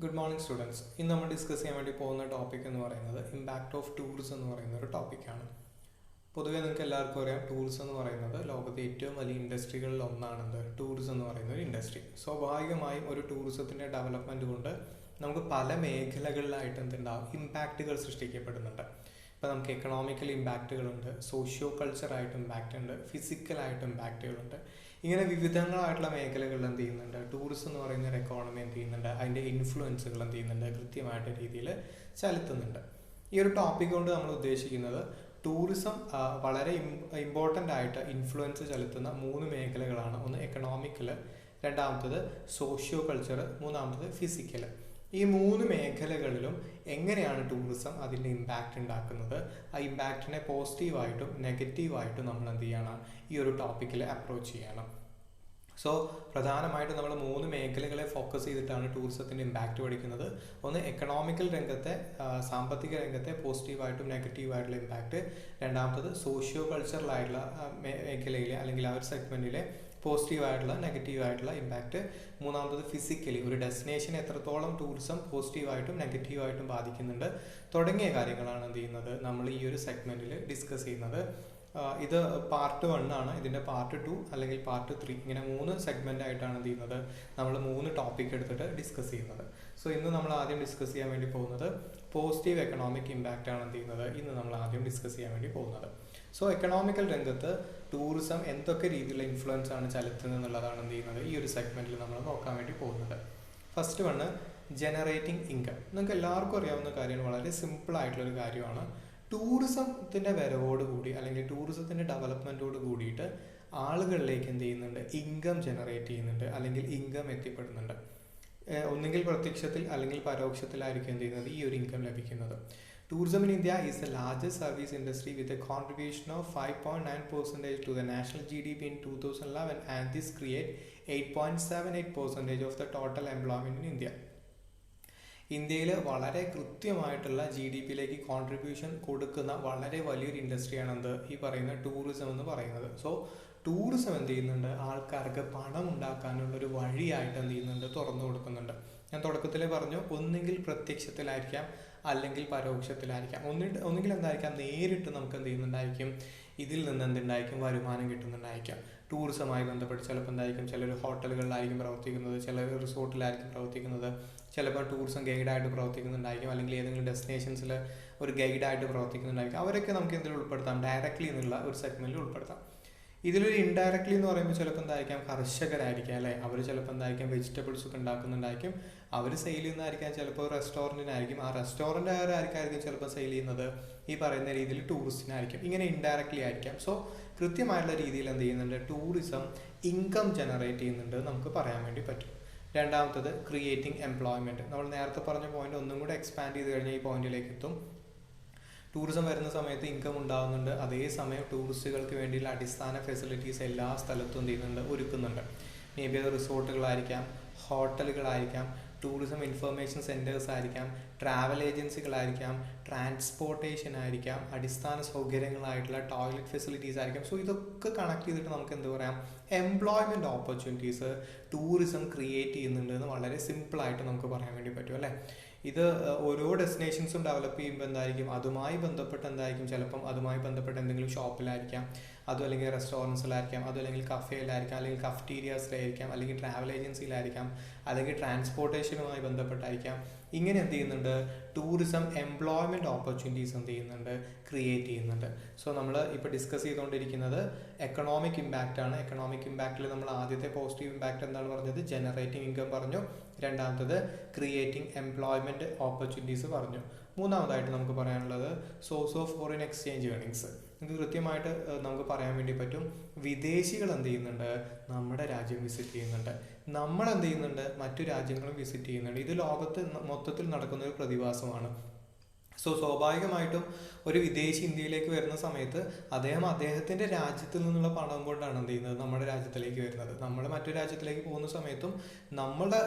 Good morning students. ഇന്ന് നമ്മൾ discuss ചെയ്യാൻ വേണ്ടി പോകുന്ന ടോപ്പിക് എന്ന് പറയുന്നത് ഇമ്പാക്റ്റ് ഓഫ് ടൂറിസം എന്ന് പറയുന്ന ഒരു ടോപ്പിക്കാണ്. പൊതുവേ നിങ്ങൾക്ക് എല്ലാവർക്കും അറിയാം, ടൂറിസം എന്ന് പറയുന്നത് ലോകത്തെ ഏറ്റവും വലിയ ഇൻഡസ്ട്രികളിൽ ഒന്നാണെന്ത് ടൂറിസം എന്ന് പറയുന്ന ഒരു ഇൻഡസ്ട്രി. സ്വാഭാവികമായും ഒരു ടൂറിസത്തിൻ്റെ ഡെവലപ്മെൻറ്റ് കൊണ്ട് നമുക്ക് പല മേഖലകളിലായിട്ട് എന്തുണ്ടാവും, ഇമ്പാക്റ്റുകൾ സൃഷ്ടിക്കപ്പെടുന്നുണ്ട്. ഇപ്പോൾ നമുക്ക് എക്കണോമിക്കൽ ഇമ്പാക്റ്റുകളുണ്ട്, സോഷ്യോ കൾച്ചറായിട്ട് ഇമ്പാക്റ്റ് ഉണ്ട്, ഫിസിക്കലായിട്ട് ഇമ്പാക്റ്റുകളുണ്ട്. ഇങ്ങനെ വിവിധങ്ങളായിട്ടുള്ള മേഖലകളിൽ എന്ത് ചെയ്യുന്നുണ്ട്, ടൂറിസം എന്ന് പറയുന്ന ഒരു എക്കോണമി എന്ത് ചെയ്യുന്നുണ്ട്, അതിൻ്റെ ഇൻഫ്ലുവൻസുകൾ എന്ത് ചെയ്യുന്നുണ്ട്, കൃത്യമായിട്ട് രീതിയിൽ ചെലുത്തുന്നുണ്ട്. ഈ ഒരു ടോപ്പിക് കൊണ്ട് നമ്മൾ ഉദ്ദേശിക്കുന്നത് ടൂറിസം വളരെ ഇമ്പോർട്ടൻ്റ് ആയിട്ട് ഇൻഫ്ലുവൻസ് ചെലുത്തുന്ന 3 മേഖലകളാണ്. ഒന്ന് എക്കണോമിക്കൽ, രണ്ടാമത്തത് സോഷ്യോ കൾച്ചർ, മൂന്നാമത്തത് ഫിസിക്കൽ. ഈ 3 മേഖലകളിലും എങ്ങനെയാണ് ടൂറിസം അതിൻ്റെ ഇമ്പാക്റ്റ് ഉണ്ടാക്കുന്നത്, ആ ഇമ്പാക്റ്റിനെ പോസിറ്റീവായിട്ടും നെഗറ്റീവായിട്ടും നമ്മൾ എന്ത് ചെയ്യണം, ഈ ഒരു ടോപ്പിക്കിൽ അപ്രോച്ച് ചെയ്യണം. സോ പ്രധാനമായിട്ടും നമ്മൾ 3 മേഖലകളെ ഫോക്കസ് ചെയ്തിട്ടാണ് ടൂറിസത്തിൻ്റെ ഇമ്പാക്റ്റ് പഠിക്കുന്നത്. ഒന്ന് എക്കണോമിക്കൽ രംഗത്തെ, സാമ്പത്തിക രംഗത്തെ പോസിറ്റീവായിട്ടും നെഗറ്റീവായിട്ടുള്ള ഇമ്പാക്റ്റ്. രണ്ടാമത്തത് സോഷ്യോ കൾച്ചറലായിട്ടുള്ള മേഖലയിലെ അല്ലെങ്കിൽ ആ ഒരു സെഗ്മെൻറ്റിലെ പോസിറ്റീവായിട്ടുള്ള നെഗറ്റീവായിട്ടുള്ള ഇമ്പാക്റ്റ്. മൂന്നാമത്തത് ഫിസിക്കലി, ഒരു ഡെസ്റ്റിനേഷൻ എത്രത്തോളം ടൂറിസം പോസിറ്റീവായിട്ടും നെഗറ്റീവായിട്ടും ബാധിക്കുന്നുണ്ട് തുടങ്ങിയ കാര്യങ്ങളാണ് എന്ത് ചെയ്യുന്നത് നമ്മൾ ഈ ഒരു സെഗ്മെൻറ്റിൽ ഡിസ്കസ് ചെയ്യുന്നത്. ഇത് പാർട്ട് 1 ആണ്. ഇതിൻ്റെ പാർട്ട് 2 അല്ലെങ്കിൽ പാർട്ട് 3 ഇങ്ങനെ 3 സെഗ്മെൻ്റ് ആയിട്ടാണ് എന്ത് ചെയ്യുന്നത് നമ്മൾ 3 ടോപ്പിക് എടുത്തിട്ട് ഡിസ്കസ് ചെയ്യുന്നത്. സോ ഇന്ന് നമ്മൾ ആദ്യം ഡിസ്കസ് ചെയ്യാൻ വേണ്ടി പോകുന്നത് പോസിറ്റീവ് എക്കണോമിക് ഇമ്പാക്റ്റ് ആണ് എന്ത് ചെയ്യുന്നത് ഇന്ന് നമ്മൾ ആദ്യം ഡിസ്കസ് ചെയ്യാൻ വേണ്ടി പോകുന്നത്. സോ എക്കണോമിക്കൽ രംഗത്ത് ടൂറിസം എന്തൊക്കെ രീതിയിലുള്ള ഇൻഫ്ലുവൻസ് ആണ് ചെലുത്തുന്നത് എന്നുള്ളതാണ് എന്ത് ചെയ്യുന്നത് ഈ ഒരു സെഗ്മെൻറ്റിൽ നമ്മൾ നോക്കാൻ വേണ്ടി പോകുന്നത്. First one generating income. നിങ്ങൾക്ക് എല്ലാവർക്കും അറിയാവുന്ന കാര്യമാണ്, വളരെ സിമ്പിൾ ആയിട്ടുള്ളൊരു കാര്യമാണ്. ടൂറിസത്തിൻ്റെ വരവോടുകൂടി അല്ലെങ്കിൽ ടൂറിസത്തിൻ്റെ ഡെവലപ്മെൻറ്റോട് കൂടിയിട്ട് ആളുകളിലേക്ക് എന്ത് ചെയ്യുന്നുണ്ട്, ഇൻകം ജനറേറ്റ് ചെയ്യുന്നുണ്ട് അല്ലെങ്കിൽ ഇൻകം എത്തിപ്പെടുന്നുണ്ട്. ഒന്നുകിൽ പ്രത്യക്ഷത്തിൽ അല്ലെങ്കിൽ പരോക്ഷത്തിലായിരിക്കും എന്ത് ചെയ്യുന്നത് ഈ ഒരു ഇൻകം ലഭിക്കുന്നത്. Tourism in India is the largest service industry with a contribution of 5.9% to the national GDP in 2011, and this create 8.78% of the total employment in India. ഇന്ത്യയിൽ വളരെ കൃത്യമായിട്ടുള്ള GDP-യിലേക്ക് കോൺട്രിബ്യൂഷൻ കൊടുക്കുന്ന വളരെ വലിയൊരു ഇൻഡസ്ട്രിയാണ് എന്ത് ഈ പറയുന്ന ടൂറിസം എന്ന് പറയുന്നത്. സോ ടൂറിസം എന്ത് ചെയ്യുന്നുണ്ട്, ആൾക്കാർക്ക് പണം ഉണ്ടാക്കാനുള്ളൊരു വഴിയായിട്ട് എന്ത് ചെയ്യുന്നുണ്ട്, തുറന്നു കൊടുക്കുന്നുണ്ട്. ഞാൻ തുടക്കത്തിൽ പറഞ്ഞു, ഒന്നുകിൽ പ്രത്യക്ഷത്തിലായിരിക്കാം അല്ലെങ്കിൽ പരോക്ഷത്തിലായിരിക്കാം. ഒന്നുകിൽ എന്തായിരിക്കാം, നേരിട്ട് നമുക്ക് എന്ത് ചെയ്യുന്നുണ്ടായിരിക്കും, ഇതിൽ നിന്ന് എന്തുണ്ടായിരിക്കും, വരുമാനം കിട്ടുന്നുണ്ടായിരിക്കാം. ടൂറിസവുമായി ബന്ധപ്പെട്ട് ചിലപ്പോൾ എന്തായിരിക്കും, ചിലർ ഹോട്ടലുകളിലായിരിക്കും പ്രവർത്തിക്കുന്നത്, ചിലർ റിസോർട്ടിലായിരിക്കും പ്രവർത്തിക്കുന്നത്, ചിലപ്പോൾ ടൂറിസം ഗൈഡായിട്ട് പ്രവർത്തിക്കുന്നുണ്ടായിരിക്കും, അല്ലെങ്കിൽ ഏതെങ്കിലും ഡെസ്റ്റിനേഷൻസിൽ ഒരു ഗൈഡായിട്ട് പ്രവർത്തിക്കുന്നുണ്ടായിരിക്കും. അവരൊക്കെ നമുക്ക് എന്തിൽ ഉൾപ്പെടുത്താം, ഡയറക്റ്റ്ലി എന്നുള്ള ഒരു സെഗ്മെൻറ്റിൽ ഉൾപ്പെടുത്താം. ഇതിലൊരു ഇൻഡയറക്ട്ലി എന്ന് പറയുമ്പോൾ ചിലപ്പോൾ എന്തായിരിക്കാം, കർഷകരായിരിക്കാം അല്ലേ, അവർ ചിലപ്പോൾ എന്തായിരിക്കും വെജിറ്റബിൾസ് ഒക്കെ ഉണ്ടാക്കുന്നുണ്ടായിരിക്കും, അവർ സെയിൽ ചെയ്യുന്നതായിരിക്കാം. ചിലപ്പോൾ റെസ്റ്റോറൻറ്റിനായിരിക്കും, ആ റെസ്റ്റോറൻറ്റുകാരായിരിക്കും ചിലപ്പോൾ സെയിൽ ചെയ്യുന്നത് ഈ പറയുന്ന രീതിയിൽ ടൂറിസ്റ്റിനായിരിക്കും. ഇങ്ങനെ ഇൻഡയറക്ട്ലി ആയിരിക്കാം. സോ കൃത്യമായിട്ടുള്ള രീതിയിൽ എന്ത് ചെയ്യുന്നുണ്ട്, ടൂറിസം ഇൻകം ജനറേറ്റ് ചെയ്യുന്നുണ്ട് നമുക്ക് പറയാൻ വേണ്ടി പറ്റും. രണ്ടാമത്തത് ക്രിയേറ്റിംഗ് എംപ്ലോയ്മെൻറ്റ്. നമ്മൾ നേരത്തെ പറഞ്ഞ പോയിന്റ് ഒന്നും കൂടെ എക്സ്പാൻഡ് ചെയ്ത് കഴിഞ്ഞാൽ ഈ പോയിന്റിലേക്ക് എത്തും. ടൂറിസം വരുന്ന സമയത്ത് ഇൻകം ഉണ്ടാകുന്നുണ്ട്, അതേസമയം ടൂറിസ്റ്റുകൾക്ക് വേണ്ടിയുള്ള അടിസ്ഥാന ഫെസിലിറ്റീസ് എല്ലാ സ്ഥലത്തും എന്ത് ചെയ്യുന്നുണ്ട്, ഒരുക്കുന്നുണ്ട്. മേ ബി അത് റിസോർട്ടുകളായിരിക്കാം, ഹോട്ടലുകളായിരിക്കാം, ടൂറിസം ഇൻഫർമേഷൻ സെൻറ്റേഴ്സ് ആയിരിക്കാം, ട്രാവൽ ഏജൻസികളായിരിക്കാം, ട്രാൻസ്പോർട്ടേഷൻ ആയിരിക്കാം, അടിസ്ഥാന സൗകര്യങ്ങളായിട്ടുള്ള ടോയ്ലറ്റ് ഫെസിലിറ്റീസ് ആയിരിക്കാം. സോ ഇതൊക്കെ കണക്ട് ചെയ്തിട്ട് നമുക്ക് എന്ത് പറയാം, എംപ്ലോയ്മെൻറ്റ് ഓപ്പർച്യൂണിറ്റീസ് ടൂറിസം ക്രിയേറ്റ് ചെയ്യുന്നുണ്ട് എന്ന് വളരെ സിമ്പിളായിട്ട് നമുക്ക് പറയാൻ വേണ്ടി പറ്റും അല്ലേ. ഇത് ഓരോ ഡെസ്റ്റിനേഷൻസും ഡെവലപ്പ് ചെയ്യുമ്പോൾ എന്തായിരിക്കും, അതുമായി ബന്ധപ്പെട്ട് എന്തായിരിക്കും, ചിലപ്പം അതുമായി ബന്ധപ്പെട്ട് എന്തെങ്കിലും ഷോപ്പിലായിരിക്കാം, അതും അല്ലെങ്കിൽ റെസ്റ്റോറൻറ്റ്സിലായിരിക്കാം, അതും അല്ലെങ്കിൽ കഫേയിലായിരിക്കാം, അല്ലെങ്കിൽ കഫ്റ്റീരിയാസിലായിരിക്കാം, അല്ലെങ്കിൽ ട്രാവൽ ഏജൻസിയിലായിരിക്കാം, അല്ലെങ്കിൽ ട്രാൻസ്പോർട്ടേഷനുമായി ബന്ധപ്പെട്ടായിരിക്കാം. ഇങ്ങനെ എന്ത് ചെയ്യുന്നുണ്ട്, ടൂറിസം എംപ്ലോയ്മെൻറ്റ് ഓപ്പർച്യൂണിറ്റീസ് എന്ത് ചെയ്യുന്നുണ്ട്, ക്രിയേറ്റ് ചെയ്യുന്നുണ്ട്. സോ നമ്മൾ ഇപ്പോൾ ഡിസ്കസ് ചെയ്തുകൊണ്ടിരിക്കുന്നത് എക്കണോമിക് ഇമ്പാക്റ്റ് ആണ്. എക്കണോമിക് ഇമ്പാക്റ്റിൽ നമ്മൾ ആദ്യത്തെ പോസിറ്റീവ് ഇമ്പാക്റ്റ് എന്താണ് പറഞ്ഞത്, ജനറേറ്റിംഗ് ഇൻകം പറഞ്ഞു. രണ്ടാമത്തത് ക്രിയേറ്റിംഗ് എംപ്ലോയ്മെൻറ്റ് ഓപ്പർച്യൂണിറ്റീസ് പറഞ്ഞു. മൂന്നാമതായിട്ട് നമുക്ക് പറയാനുള്ളത് source of foreign exchange earnings. ഇത് കൃത്യമായിട്ട് നമുക്ക് പറയാൻ വേണ്ടി പറ്റും, വിദേശികൾ എന്ത് ചെയ്യുന്നുണ്ട്, നമ്മുടെ രാജ്യം വിസിറ്റ് ചെയ്യുന്നുണ്ട്, നമ്മൾ എന്ത് ചെയ്യുന്നുണ്ട്, മറ്റു രാജ്യങ്ങളും വിസിറ്റ് ചെയ്യുന്നുണ്ട്. ഇത് ലോകത്ത് മൊത്തത്തിൽ നടക്കുന്ന ഒരു പ്രതിഭാസമാണ്. സോ സ്വാഭാവികമായിട്ടും ഒരു വിദേശി ഇന്ത്യയിലേക്ക് വരുന്ന സമയത്ത് അദ്ദേഹത്തിൻ്റെ രാജ്യത്തിൽ നിന്നുള്ള പണം കൊണ്ടാണ് എന്ത് ചെയ്യുന്നത്, നമ്മുടെ രാജ്യത്തിലേക്ക് വരുന്നത്. നമ്മൾ മറ്റു രാജ്യത്തിലേക്ക് പോകുന്ന സമയത്തും നമ്മുടെ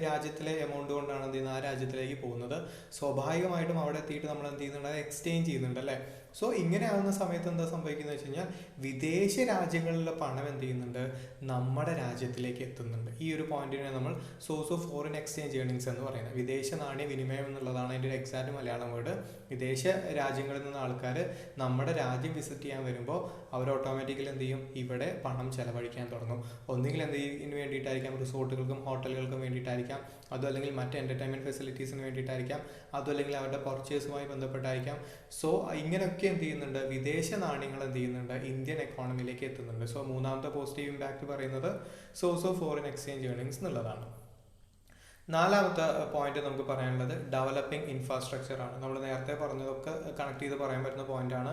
രാജ്യത്തിലെ എമൗണ്ട് കൊണ്ടാണ് എന്ത് ചെയ്യുന്നത്, ആ രാജ്യത്തിലേക്ക് പോകുന്നത്. സ്വാഭാവികമായിട്ടും അവിടെ എത്തിയിട്ട് നമ്മൾ എന്ത് ചെയ്യുന്നുണ്ട്, അത് എക്സ്ചേഞ്ച് ചെയ്യുന്നുണ്ട് അല്ലേ. സോ ഇങ്ങനെ ആവുന്ന സമയത്ത് എന്താ സംഭവിക്കുന്നത് വെച്ച് കഴിഞ്ഞാൽ വിദേശ രാജ്യങ്ങളിലെ പണം എന്ത് ചെയ്യുന്നുണ്ട്, നമ്മുടെ രാജ്യത്തിലേക്ക് എത്തുന്നുണ്ട്. ഈ ഒരു പോയിന്റിനെ നമ്മൾ source of foreign exchange earnings എന്ന് പറയുന്നത്. വിദേശ നാണ്യ വിനിമയം എന്നുള്ളതാണ് അതിൻ്റെ ഒരു എക്സാക്ട് മലയാളം വേർഡ്. വിദേശ രാജ്യങ്ങളിൽ നിന്ന് ആൾക്കാർ നമ്മുടെ രാജ്യം വിസിറ്റ് ചെയ്യാൻ വരുമ്പോൾ അവർ ഓട്ടോമാറ്റിക്കലി എന്ത് ചെയ്യും, ഇവിടെ പണം ചെലവഴിക്കാൻ തുടങ്ങും. ഒന്നുകിൽ എന്തിനു വേണ്ടിയിട്ടായിരിക്കാം, റിസോർട്ടുകൾക്കും ഹോട്ടലുകൾക്കും വേണ്ടിയിട്ടായിരിക്കാം, അതും അല്ലെങ്കിൽ മറ്റ് എൻ്റർടൈൻമെൻറ്റ് ഫെസിലിറ്റീസിന് വേണ്ടിയിട്ടായിരിക്കാം, അതും അല്ലെങ്കിൽ അവരുടെ പർച്ചേസുമായി ബന്ധപ്പെട്ടായിരിക്കാം. സോ ഇങ്ങനെയൊക്കെ എന്ത് ചെയ്യുന്നുണ്ട്, വിദേശ നാണ്യങ്ങൾ എന്ത് ചെയ്യുന്നുണ്ട്, ഇന്ത്യൻ എക്കോണമിയിലേക്ക് എത്തുന്നുണ്ട്. സോ മൂന്നാമത്തെ പോസിറ്റീവ് ഇമ്പാക്റ്റ് പറയുന്നത് source of foreign exchange earnings എന്നുള്ളതാണ്. നാലാമത്തെ പോയിന്റ് നമുക്ക് പറയാനുള്ളത് ഡെവലപ്പിംഗ് ഇൻഫ്രാസ്ട്രക്ചർ ആണ്. നമ്മൾ നേരത്തെ പറഞ്ഞതൊക്കെ കണക്ട് ചെയ്ത് പറയാൻ പറ്റുന്ന പോയിന്റാണ്.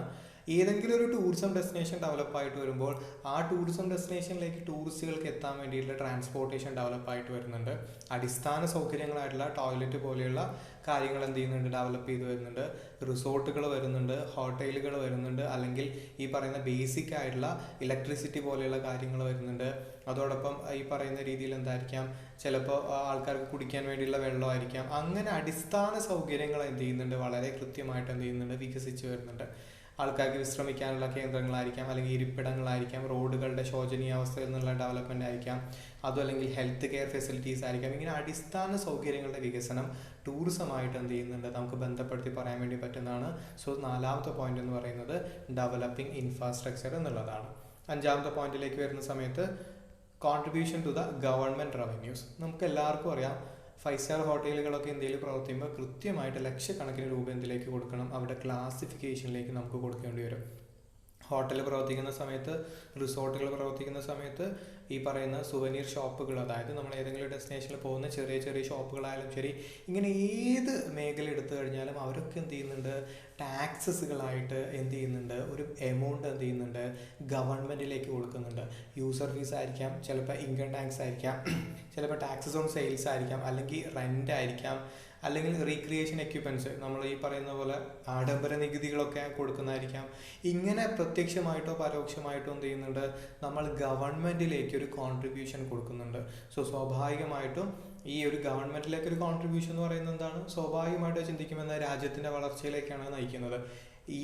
ഏതെങ്കിലും ഒരു ടൂറിസം ഡെസ്റ്റിനേഷൻ ഡെവലപ്പായിട്ട് വരുമ്പോൾ ആ ടൂറിസം ഡെസ്റ്റിനേഷനിലേക്ക് ടൂറിസ്റ്റുകൾക്ക് എത്താൻ വേണ്ടിയിട്ടുള്ള ട്രാൻസ്പോർട്ടേഷൻ ഡെവലപ്പായിട്ട് വരുന്നുണ്ട്. അടിസ്ഥാന സൗകര്യങ്ങളായിട്ടുള്ള ടോയ്ലറ്റ് പോലെയുള്ള കാര്യങ്ങൾ എന്ത് ചെയ്യുന്നുണ്ട്, ഡെവലപ്പ് ചെയ്ത് വരുന്നുണ്ട്. റിസോർട്ടുകൾ വരുന്നുണ്ട്, ഹോട്ടലുകൾ വരുന്നുണ്ട്, അല്ലെങ്കിൽ ഈ പറയുന്ന ബേസിക് ആയിട്ടുള്ള ഇലക്ട്രിസിറ്റി പോലെയുള്ള കാര്യങ്ങൾ വരുന്നുണ്ട്. അതോടൊപ്പം ഈ പറയുന്ന രീതിയിൽ എന്തായിരിക്കാം, ചിലപ്പോൾ ആൾക്കാർക്ക് കുടിക്കാൻ വേണ്ടിയുള്ള വെള്ളമായിരിക്കാം. അങ്ങനെ അടിസ്ഥാന സൗകര്യങ്ങൾ എന്ത് ചെയ്യുന്നുണ്ട്, വളരെ കൃത്യമായിട്ട് എന്ത് ചെയ്യുന്നുണ്ട്, വികസിച്ച് വരുന്നുണ്ട്. ആൾക്കാർക്ക് വിശ്രമിക്കാനുള്ള കേന്ദ്രങ്ങളായിരിക്കാം, അല്ലെങ്കിൽ ഇരിപ്പിടങ്ങളായിരിക്കാം, റോഡുകളുടെ ശോചനീയാവസ്ഥയിൽ നിന്നുള്ള ഡെവലപ്മെൻ്റ് ആയിരിക്കാം, അതും അല്ലെങ്കിൽ ഹെൽത്ത് കെയർ ഫെസിലിറ്റീസ് ആയിരിക്കാം. ഇങ്ങനെ അടിസ്ഥാന സൗകര്യങ്ങളുടെ വികസനം ടൂറിസമായിട്ട് എന്ത് ചെയ്യുന്നുണ്ട്, നമുക്ക് ബന്ധപ്പെടുത്തി പറയാൻ വേണ്ടി പറ്റുന്നതാണ്. സോ നാലാമത്തെ പോയിന്റ് എന്ന് പറയുന്നത് ഡെവലപ്പിംഗ് ഇൻഫ്രാസ്ട്രക്ചർ എന്നുള്ളതാണ്. അഞ്ചാമത്തെ പോയിന്റിലേക്ക് വരുന്ന സമയത്ത് contribution to the government revenues. നമുക്ക് എല്ലാവർക്കും അറിയാം, 5 സ്റ്റാർ ഹോട്ടലുകളൊക്കെ ഇന്ത്യയിൽ പ്രവർത്തിക്കുമ്പോൾ കൃത്യമായിട്ട് ലക്ഷക്കണക്കിന് രൂപ എന്തിലേക്ക് കൊടുക്കണം, അവിടെ ക്ലാസിഫിക്കേഷനിലേക്ക് നമുക്ക് കൊടുക്കേണ്ടി വരും. ഹോട്ടൽ പ്രവർത്തിക്കുന്ന സമയത്ത്, റിസോർട്ടുകൾ പ്രവർത്തിക്കുന്ന സമയത്ത് ഈ പറയുന്ന സുവനീർ ഷോപ്പുകൾ, അതായത് നമ്മൾ ഏതെങ്കിലും ഡെസ്റ്റിനേഷനിൽ പോകുന്ന ചെറിയ ചെറിയ ഷോപ്പുകളായാലും ശരി, ഇങ്ങനെ ഏത് മേഖല എടുത്തു കഴിഞ്ഞാലും അവരൊക്കെ എന്ത് ചെയ്യുന്നുണ്ട്, ടാക്സസുകളായിട്ട് എന്ത് ചെയ്യുന്നുണ്ട്, ഒരു എമൗണ്ട് എന്ത് ചെയ്യുന്നുണ്ട്, ഗവൺമെൻറ്റിലേക്ക് കൊടുക്കുന്നുണ്ട്. യൂസർ ഫീസ് ആയിരിക്കാം, ചിലപ്പോൾ ഇൻകം ടാക്സ് ആയിരിക്കാം, ചിലപ്പോൾ ടാക്സസ് ഓൺ സെയിൽസ് ആയിരിക്കാം, അല്ലെങ്കിൽ റെൻ്റ് ആയിരിക്കാം, അല്ലെങ്കിൽ റീക്രിയേഷൻ എക്യുപ്മെൻറ്റ്സ്, നമ്മൾ ഈ പറയുന്ന പോലെ ആഡംബര നികുതികളൊക്കെ കൊടുക്കുന്നതായിരിക്കാം. ഇങ്ങനെ പ്രത്യക്ഷമായിട്ടോ പരോക്ഷമായിട്ടോ എന്ത് ചെയ്യുന്നുണ്ട്, നമ്മൾ ഗവൺമെൻറ്റിലേക്ക് ഒരു കോൺട്രിബ്യൂഷൻ കൊടുക്കുന്നുണ്ട്. സോ സ്വാഭാവികമായിട്ടും ഈ ഒരു ഗവൺമെൻറ്റിലേക്ക് ഒരു കോൺട്രിബ്യൂഷൻ എന്ന് പറയുന്നത് എന്താണ്, സ്വാഭാവികമായിട്ട് ചിന്തിക്കുമെന്ന രാജ്യത്തിൻ്റെ വളർച്ചയിലേക്കാണ് നയിക്കുന്നത്.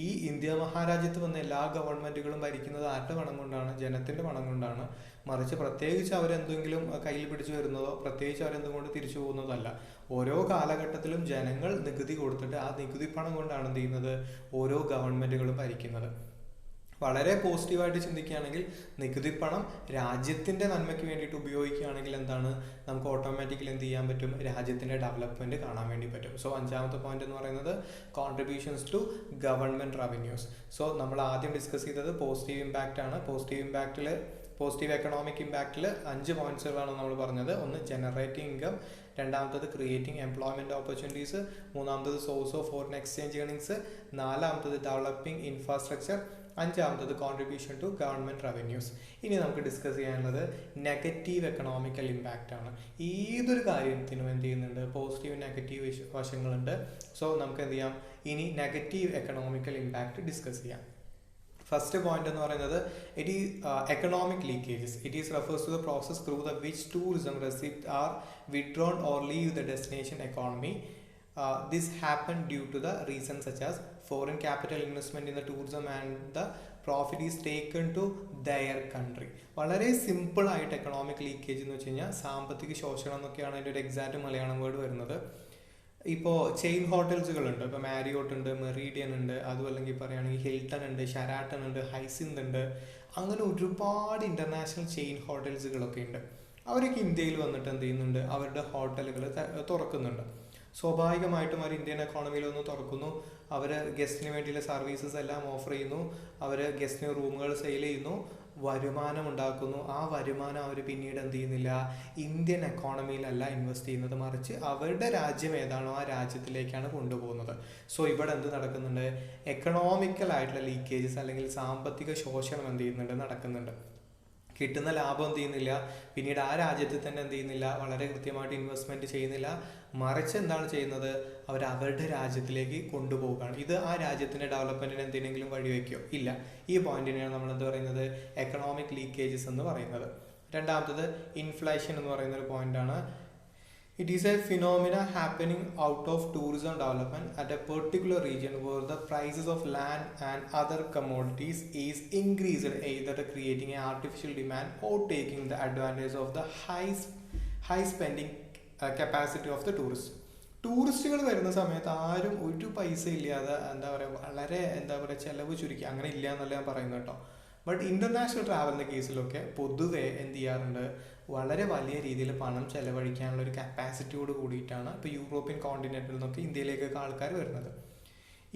ഈ ഇന്ത്യ മഹാരാജ്യത്ത് വന്ന എല്ലാ ഗവൺമെൻറ്റുകളും ഭരിക്കുന്നത് ആരുടെ പണം കൊണ്ടാണ്, ജനത്തിൻ്റെ പണം കൊണ്ടാണ്. മറിച്ച് പ്രത്യേകിച്ച് അവരെന്തെങ്കിലും കയ്യിൽ പിടിച്ചു വരുന്നതോ പ്രത്യേകിച്ച് അവരെന്തുകൊണ്ട് തിരിച്ചു പോകുന്നതല്ല. ഓരോ കാലഘട്ടത്തിലും ജനങ്ങൾ നികുതി കൊടുത്തിട്ട് ആ നികുതി പണം കൊണ്ടാണ് എന്ത് ചെയ്യുന്നത്, ഓരോ ഗവൺമെൻറ്റുകളും ഭരിക്കുന്നത്. വളരെ പോസിറ്റീവായിട്ട് ചിന്തിക്കുകയാണെങ്കിൽ നികുതി പണം രാജ്യത്തിൻ്റെ നന്മയ്ക്ക് വേണ്ടിയിട്ട് ഉപയോഗിക്കുകയാണെങ്കിൽ എന്താണ്, നമുക്ക് ഓട്ടോമാറ്റിക്കലി എന്ത് ചെയ്യാൻ പറ്റും, രാജ്യത്തിൻ്റെ ഡെവലപ്മെൻറ്റ് കാണാൻ വേണ്ടി പറ്റും. സോ അഞ്ചാമത്തെ പോയിന്റ് എന്ന് പറയുന്നത് contributions to government revenues. So നമ്മൾ ആദ്യം ഡിസ്കസ് ചെയ്തത് പോസിറ്റീവ് ഇമ്പാക്റ്റ് ആണ്. പോസിറ്റീവ് എക്കണോമിക് ഇമ്പാക്റ്റിൽ 5 പോയിന്റ്സുകളാണ് നമ്മൾ പറഞ്ഞത്. ഒന്ന് ജനറേറ്റിംഗ് ഇൻകം, രണ്ടാമത്തത് ക്രിയേറ്റിംഗ് എംപ്ലോയ്മെൻറ്റ് ഓപ്പർച്യൂണിറ്റീസ്, മൂന്നാമത്തത് source of foreign exchange earnings, നാലാമത്തത് ഡെവലപ്പിംഗ് ഇൻഫ്രാസ്ട്രക്ചർ, അഞ്ചാമത്തത് കോൺട്രിബ്യൂഷൻ ടു ഗവൺമെൻറ് റവന്യൂസ്. ഇനി നമുക്ക് ഡിസ്കസ് ചെയ്യാനുള്ളത് നെഗറ്റീവ് എക്കണോമിക്കൽ ഇമ്പാക്റ്റ് ആണ്. ഏതൊരു കാര്യത്തിനും എന്ത് ചെയ്യുന്നുണ്ട്, പോസിറ്റീവ് നെഗറ്റീവ് വശങ്ങളുണ്ട്. സോ നമുക്ക് എന്ത് ചെയ്യാം, ഇനി നെഗറ്റീവ് എക്കണോമിക്കൽ ഇമ്പാക്റ്റ് ഡിസ്കസ് ചെയ്യാം. ഫസ്റ്റ് പോയിന്റ് എന്ന് പറയുന്നത് it is economic leakages. It is refers to the process through the which tourism receipt are withdrawn or leave the destination economy. This happened due to the reasons such as foreign capital investment in the tourism and the profit is taken to their country. വളരെ simple ആയിട്ട് economic leakage എന്ന് വെച്ച് കഴിഞ്ഞാൽ സാമ്പത്തിക ശോഷണം എന്നൊക്കെയാണ് അതിൻ്റെ ഒരു exact Malayalam word വരുന്നത്. ഇപ്പോൾ ചെയിൻ ഹോട്ടൽസുകളുണ്ട്, ഇപ്പോൾ മാരിയോട്ട് ഉണ്ട്, മെറീഡിയൻ ഉണ്ട്, അതും അല്ലെങ്കിൽ പറയുകയാണെങ്കിൽ ഹിൽട്ടൺ ഉണ്ട്, ഷെരാട്ടൺ ഉണ്ട്, ഹൈസിന്ത് ഉണ്ട്, അങ്ങനെ ഒരുപാട് ഇൻ്റർനാഷണൽ ചെയിൻ ഹോട്ടൽസുകളൊക്കെ ഉണ്ട്. അവരൊക്കെ ഇന്ത്യയിൽ വന്നിട്ട് എന്ത് ചെയ്യുന്നുണ്ട്, അവരുടെ ഹോട്ടലുകൾ തുറക്കുന്നുണ്ട്. സ്വാഭാവികമായിട്ടും അവർ ഇന്ത്യൻ എക്കോണമിയിൽ ഒന്ന് തുറക്കുന്നു, അവർ ഗസ്റ്റിന് വേണ്ടിയുള്ള സർവീസസ് എല്ലാം ഓഫർ ചെയ്യുന്നു, അവർ ഗസ്റ്റിന് റൂമുകൾ സെയിൽ ചെയ്യുന്നു, വരുമാനം ഉണ്ടാക്കുന്നു. ആ വരുമാനം അവർ പിന്നീട് എന്ത് ചെയ്യുന്നില്ല, ഇന്ത്യൻ എക്കോണമിയിലല്ല ഇൻവെസ്റ്റ് ചെയ്യുന്നത്, മറിച്ച് അവരുടെ രാജ്യം ഏതാണോ ആ രാജ്യത്തിലേക്കാണ് കൊണ്ടുപോകുന്നത്. സോ ഇവിടെ എന്ത് നടക്കുന്നുണ്ട്, എക്കണോമിക്കലായിട്ടുള്ള ലീക്കേജസ് അല്ലെങ്കിൽ സാമ്പത്തിക ശോഷണം എന്ത് ചെയ്യുന്നുണ്ട്, നടക്കുന്നുണ്ട്. കിട്ടുന്ന ലാഭം എന്ത് ചെയ്യുന്നില്ല, പിന്നീട് ആ രാജ്യത്തിൽ തന്നെ എന്ത് ചെയ്യുന്നില്ല, വളരെ കൃത്യമായിട്ട് ഇൻവെസ്റ്റ്മെൻറ്റ് ചെയ്യുന്നില്ല, മറിച്ച് എന്താണ് ചെയ്യുന്നത്, അവരുടെ രാജ്യത്തിലേക്ക് കൊണ്ടുപോവുകയാണ്. ഇത് ആ രാജ്യത്തിൻ്റെ ഡെവലപ്മെൻറ്റിന് എന്തെങ്കിലും വഴിവെക്കോ, ഇല്ല. ഈ പോയിന്റിനെയാണ് നമ്മൾ എന്ത് പറയുന്നത്, എക്കണോമിക് ലീക്കേജസ് എന്ന് പറയുന്നത്. രണ്ടാമത്തത് ഇൻഫ്ലേഷൻ എന്ന് പറയുന്ന ഒരു പോയിന്റാണ്. It is a phenomena happening out of tourism development at a particular region where the prices of land and other commodities is increased, either creating an artificial demand or taking the advantage of the high spending capacity of the tourist. ടൂറിസ്റ്റുകൾ വരുന്ന സമയത്ത് ആരും ഒരു പൈസ ഇല്ലാതെ എന്താ പറയുക വളരെ എന്താ പറയുക ചിലവ് ചുരുക്കി അങ്ങനെ ഇല്ല എന്നല്ല ഞാൻ പറയുന്നത് കേട്ടോ. ബട്ട് ഇന്റർനാഷണൽ ട്രാവലിൻ്റെ കേസിലൊക്കെ പൊതുവെ എന്ത് ചെയ്യാറുണ്ട്, വളരെ വലിയ രീതിയിൽ പണം ചെലവഴിക്കാനുള്ള ഒരു കപ്പാസിറ്റിയോട് കൂടിയിട്ടാണ് ഇപ്പോൾ യൂറോപ്യൻ കോണ്ടിനെന്റിൽ നിന്നൊക്കെ ഇന്ത്യയിലേക്കൊക്കെ ആൾക്കാർ വരുന്നത്.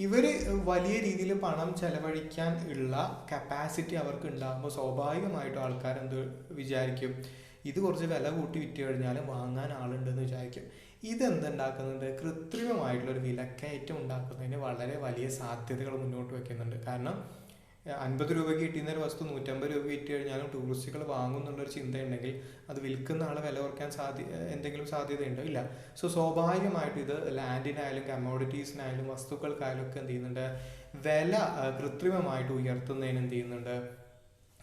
ഇവർ വലിയ രീതിയിൽ പണം ചെലവഴിക്കാൻ ഉള്ള കപ്പാസിറ്റി അവർക്ക് ഉണ്ടാകുമ്പോൾ സ്വാഭാവികമായിട്ടും ആൾക്കാർ എന്ത് വിചാരിക്കും, ഇത് കുറച്ച് വില കൂട്ടി വിറ്റ് കഴിഞ്ഞാൽ വാങ്ങാൻ ആളുണ്ടെന്ന് വിചാരിക്കും. ഇതെന്തുണ്ടാക്കുന്നുണ്ട്, കൃത്രിമമായിട്ടുള്ളൊരു വിലക്കയറ്റം ഉണ്ടാക്കുന്നതിന് വളരെ വലിയ സാധ്യതകൾ മുന്നോട്ട് വയ്ക്കുന്നുണ്ട്. കാരണം 50 രൂപയ്ക്ക് കിട്ടുന്ന ഒരു വസ്തു 150 രൂപ വിറ്റ് കഴിഞ്ഞാലും ടൂറിസ്റ്റുകൾ വാങ്ങുന്നുള്ളൊരു ചിന്തയുണ്ടെങ്കിൽ അത് വിൽക്കുന്ന ആൾ വില കുറയ്ക്കാൻ എന്തെങ്കിലും സാധ്യതയുണ്ടോ? ഇല്ല. സോ സ്വാഭാവികമായിട്ടും ഇത് ലാൻഡിനായാലും കമ്മോഡിറ്റീസിനായാലും വസ്തുക്കൾക്കായാലും ഒക്കെ എന്ത് ചെയ്യുന്നുണ്ട്, വില കൃത്രിമമായിട്ട് ഉയർത്തുന്നതിന് എന്ത് ചെയ്യുന്നുണ്ട്,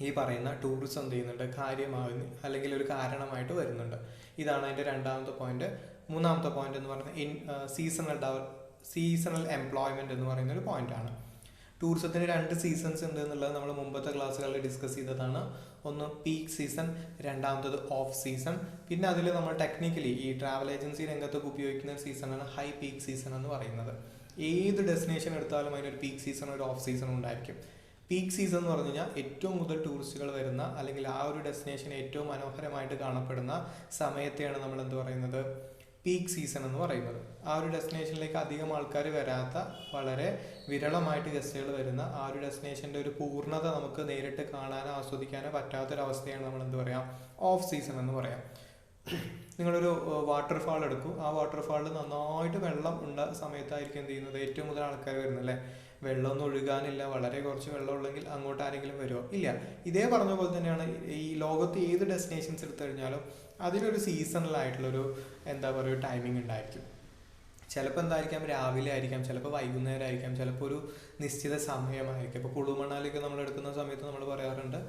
ഈ പറയുന്ന ടൂറിസം എന്ത് ചെയ്യുന്നുണ്ട്, കാര്യമാകുന്ന അല്ലെങ്കിൽ ഒരു കാരണമായിട്ട് വരുന്നുണ്ട്. ഇതാണ് അതിൻ്റെ രണ്ടാമത്തെ പോയിന്റ്. മൂന്നാമത്തെ പോയിന്റ് എന്ന് പറയുന്നത് സീസണൽ എംപ്ലോയ്മെന്റ് എന്ന് പറയുന്ന ഒരു പോയിന്റാണ്. ടൂറിസത്തിന് 2 സീസൺസ് ഉണ്ട് എന്നുള്ളത് നമ്മൾ മുമ്പത്തെ ക്ലാസ്സുകളിൽ ഡിസ്കസ് ചെയ്തതാണ്. ഒന്ന് പീക്ക് സീസൺ, രണ്ടാമത്തത് ഓഫ് സീസൺ. പിന്നെ അതിൽ നമ്മൾ ടെക്നിക്കലി ഈ ട്രാവൽ ഏജൻസി രംഗത്തൊക്കെ ഉപയോഗിക്കുന്ന സീസണാണ് ഹൈ പീക്ക് സീസൺ എന്ന് പറയുന്നത്. ഏത് ഡെസ്റ്റിനേഷൻ എടുത്താലും അതിനൊരു പീക്ക് സീസൺ ഒരു ഓഫ് സീസൺ ഉണ്ടായിരിക്കും. പീക്ക് സീസൺ എന്ന് പറഞ്ഞു കഴിഞ്ഞാൽ ഏറ്റവും കൂടുതൽ ടൂറിസ്റ്റുകൾ വരുന്ന അല്ലെങ്കിൽ ആ ഒരു ഡെസ്റ്റിനേഷൻ ഏറ്റവും മനോഹരമായിട്ട് കാണപ്പെടുന്ന സമയത്തെയാണ് നമ്മൾ എന്ത് പറയുന്നത്, പീക്ക് സീസൺ എന്ന് പറയുന്നത്. ആ ഒരു ഡെസ്റ്റിനേഷനിലേക്ക് അധികം ആൾക്കാർ വരാത്ത, വളരെ വിരളമായിട്ട് ഗസ്റ്റുകൾ വരുന്ന ആ ഒരു ഡെസ്റ്റിനേഷൻ്റെ ഒരു പൂർണ്ണത നമുക്ക് നേരിട്ട് കാണാനോ ആസ്വദിക്കാനോ പറ്റാത്തൊരവസ്ഥയാണ് നമ്മൾ എന്ത് പറയാം, ഓഫ് സീസൺ എന്ന് പറയാം. നിങ്ങളൊരു വാട്ടർഫാൾ എടുക്കും, ആ വാട്ടർഫാളിൽ നന്നായിട്ട് വെള്ളം ഉള്ള സമയത്തായിരിക്കും എന്ത് ചെയ്യുന്നത്, ഏറ്റവും കൂടുതൽ ആൾക്കാർ വരുന്നത് അല്ലേ. വെള്ളമൊന്നും ഒഴുകാനില്ല, വളരെ കുറച്ച് വെള്ളം ഉള്ളെങ്കിൽ അങ്ങോട്ട് ആരെങ്കിലും വരുമോ? ഇല്ല. ഇതേ പറഞ്ഞ പോലെ തന്നെയാണ് ഈ ലോകത്ത് ഏത് ഡെസ്റ്റിനേഷൻസ് എടുത്തു കഴിഞ്ഞാലും അതിലൊരു സീസണലായിട്ടുള്ളൊരു എന്താ പറയുക ടൈമിംഗ് ഉണ്ടായിരിക്കും. ചിലപ്പോൾ എന്തായിരിക്കാം, രാവിലെ ആയിരിക്കാം, ചിലപ്പോൾ വൈകുന്നേരം ആയിരിക്കാം, ചിലപ്പോൾ ഒരു നിശ്ചിത സമയമായിരിക്കും. ഇപ്പോൾ കുളു മണാലിയൊക്കെ നമ്മൾ എടുക്കുന്ന സമയത്ത് നമ്മൾ പറയാറുണ്ട്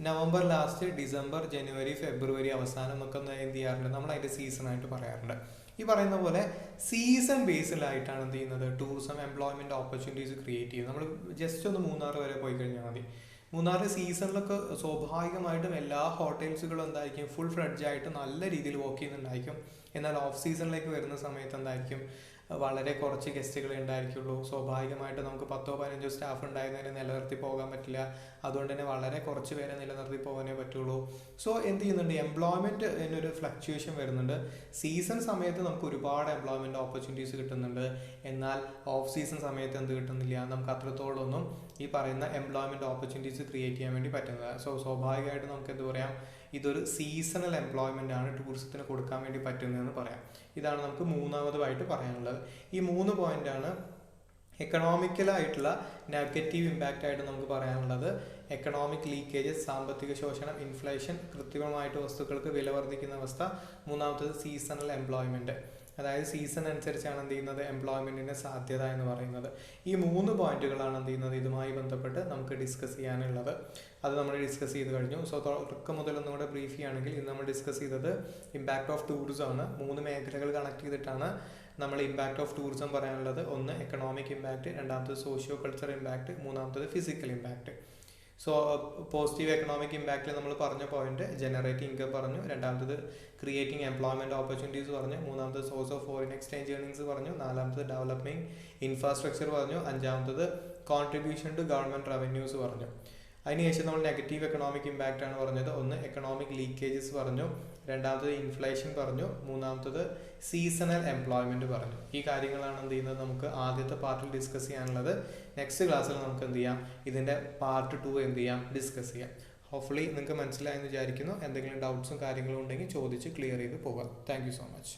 നവംബർ ലാസ്റ്റ്, ഡിസംബർ, ജനുവരി, ഫെബ്രുവരി അവസാനം എന്നൊക്കെ എന്ത് ചെയ്യാറുണ്ട്, നമ്മൾ അതിൻ്റെ സീസണായിട്ട് പറയാറുണ്ട്. ഈ പറയുന്ന പോലെ സീസൺ ബേസിലായിട്ടാണ് എന്ത് ചെയ്യുന്നത്, ടൂറിസം എംപ്ലോയ്മെന്റ് ഓപ്പർച്യൂണിറ്റീസ് ക്രിയേറ്റ് ചെയ്യുന്നത്. നമ്മൾ ജസ്റ്റ് ഒന്ന് മൂന്നാർ വരെ പോയി കഴിഞ്ഞാൽ മതി. മൂന്നാർ സീസണിലൊക്കെ സ്വാഭാവികമായിട്ടും എല്ലാ ഹോട്ടൽസുകളും എന്തായിരിക്കും, ഫുൾ ഫ്ലഡ്ജായിട്ട് നല്ല രീതിയിൽ വർക്ക് ചെയ്യുന്നുണ്ടായിരിക്കും. എന്നാൽ ഓഫ് സീസണിലേക്ക് വരുന്ന സമയത്ത് എന്തായിരിക്കും, വളരെ കുറച്ച് ഗസ്റ്റുകളെ ഉണ്ടായിരിക്കുള്ളൂ. സ്വാഭാവികമായിട്ട് നമുക്ക് 10-15 സ്റ്റാഫ് ഉണ്ടായിരുന്നതിനെ നിലനിർത്തി പോകാൻ പറ്റില്ല. അതുകൊണ്ട് തന്നെ വളരെ കുറച്ച് പേരെ നിലനിർത്തി പോകാനേ പറ്റുള്ളൂ. സോ എന്ത് ചെയ്യുന്നുണ്ട്, എംപ്ലോയ്മെന്റ് എന്നൊരു ഫ്ലക്ച്വേഷൻ വരുന്നുണ്ട്. സീസൺ സമയത്ത് നമുക്ക് ഒരുപാട് എംപ്ലോയ്മെന്റ് ഓപ്പർച്യൂണിറ്റീസ് കിട്ടുന്നുണ്ട്. എന്നാൽ ഓഫ് സീസൺ സമയത്ത് എന്ത് കിട്ടുന്നില്ല, നമുക്ക് അത്രത്തോളം ഒന്നും ഈ പറയുന്ന എംപ്ലോയ്മെന്റ് ഓപ്പർച്യൂണിറ്റീസ് ക്രിയേറ്റ് ചെയ്യാൻ വേണ്ടി പറ്റുന്നത്. സോ സ്വാഭാവികമായിട്ട് നമുക്ക് എന്ത് പറയാം, ഇതൊരു സീസണൽ എംപ്ലോയ്മെന്റ് ആണ് ടൂറിസത്തിന് കൊടുക്കാൻ വേണ്ടി പറ്റുന്നതെന്ന് പറയാം. ഇതാണ് നമുക്ക് മൂന്നാമതായിട്ട് പറയാനുള്ളത്. ഈ 3 പോയിന്റാണ് എക്കണോമിക്കലായിട്ടുള്ള നെഗറ്റീവ് ഇമ്പാക്റ്റ് ആയിട്ട് നമുക്ക് പറയാനുള്ളത്. എക്കണോമിക് ലീക്കേജസ്, സാമ്പത്തിക ശോഷണം, ഇൻഫ്ലേഷൻ, കൃത്രിമമായിട്ട് വസ്തുക്കൾക്ക് വില വർദ്ധിക്കുന്ന അവസ്ഥ. മൂന്നാമത്തത് സീസണൽ എംപ്ലോയ്മെന്റ്, അതായത് സീസൺ അനുസരിച്ചാണ് എന്ത് ചെയ്യുന്നത്, എംപ്ലോയ്മെന്റിന്റെ സാധ്യത എന്ന് പറയുന്നത്. ഈ 3 പോയിന്റുകളാണ് എന്ത് ചെയ്യുന്നത്, ഇതുമായി ബന്ധപ്പെട്ട് നമുക്ക് ഡിസ്കസ് ചെയ്യാനുള്ളത്. അത് നമ്മൾ ഡിസ്കസ് ചെയ്ത് കഴിഞ്ഞു. സോ തുടക്കം മുതൽ ഒന്നുകൂടെ ബ്രീഫ് ചെയ്യുകയാണെങ്കിൽ ഇന്ന് നമ്മൾ ഡിസ്കസ് ചെയ്തത് ഇമ്പാക്ട് ഓഫ് ടൂറിസം ആണ്. 3 മേഖലകൾ കണക്ട് ചെയ്തിട്ടാണ് നമ്മൾ ഇമ്പാക്ട് ഓഫ് ടൂറിസം പറയാനുള്ളത്. ഒന്ന് എക്കണോമിക് ഇമ്പാക്ട്, രണ്ടാമത്തത് സോഷ്യോ കൾച്ചറൽ ഇമ്പാക്ട്, മൂന്നാമത്തത് physical impact. So positive economic ഇമ്പാക്റ്റിൽ നമ്മൾ പറഞ്ഞ പോയിന്റ് ജനറേറ്റിംഗ് ഇൻകം പറഞ്ഞു, രണ്ടാമത്തത് ക്രിയേറ്റിംഗ് എംപ്ലോയ്മെന്റ് ഓപ്പർച്യൂണിറ്റീസ് പറഞ്ഞു, മൂന്നാമത്തത് source of foreign exchange earnings പറഞ്ഞു, നാലാമത്തത് ഡെവലപ്പിംഗ് ഇൻഫ്രാസ്ട്രക്ചർ പറഞ്ഞു, അഞ്ചാമത്തത് കോൺട്രിബ്യൂഷൻ ടു ഗവൺമെന്റ് റവന്യൂസ് പറഞ്ഞു. അതിനുശേഷം നമ്മൾ നെഗറ്റീവ് എക്കണോമിക് ഇമ്പാക്റ്റ് ആണ് പറഞ്ഞത്. ഒന്ന് എക്കണോമിക് ലീക്കേജസ് പറഞ്ഞു, രണ്ടാമത്തത് ഇൻഫ്ലേഷൻ പറഞ്ഞു, മൂന്നാമത്തത് സീസണൽ എംപ്ലോയ്മെന്റ് പറഞ്ഞു. ഈ കാര്യങ്ങളാണ് എന്ത് ചെയ്യുന്നത്, നമുക്ക് ആദ്യത്തെ പാർട്ടിൽ ഡിസ്കസ് ചെയ്യാനുള്ളത്. നെക്സ്റ്റ് ക്ലാസ്സിൽ നമുക്ക് എന്ത് ചെയ്യാം, ഇതിൻ്റെ പാർട്ട് 2 എന്ത് ചെയ്യാം, ഡിസ്കസ് ചെയ്യാം. ഹോപ്പ്ഫുള്ളി നിങ്ങൾക്ക് മനസ്സിലായെന്ന് വിചാരിക്കുന്നു. എന്തെങ്കിലും ഡൗട്ട്സും കാര്യങ്ങളും ഉണ്ടെങ്കിൽ ചോദിച്ച് ക്ലിയർ ചെയ്ത് പോകാം. Thank you so much.